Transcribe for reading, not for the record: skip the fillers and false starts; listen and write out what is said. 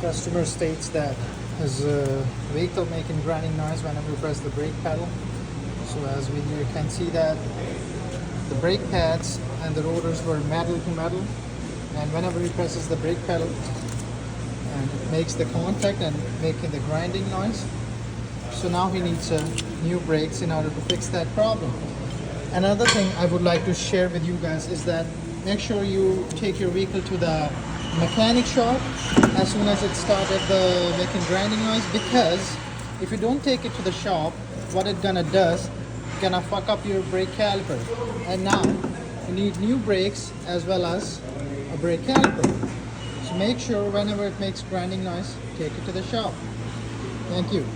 Customer states that his vehicle making grinding noise whenever you press the brake pedal. So as you can see that the brake pads and the rotors were metal to metal, and whenever he presses the brake pedal and it makes the contact and making the grinding noise. So now he needs new brakes in order to fix that problem. Another thing I would like to share with you guys is that make sure you take your vehicle to the mechanic shop as soon as it started making grinding noise, because if you don't take it to the shop, what it gonna fuck up your brake caliper, and now you need new brakes as well as a brake caliper. So make sure whenever it makes grinding noise, take it to the shop. Thank you.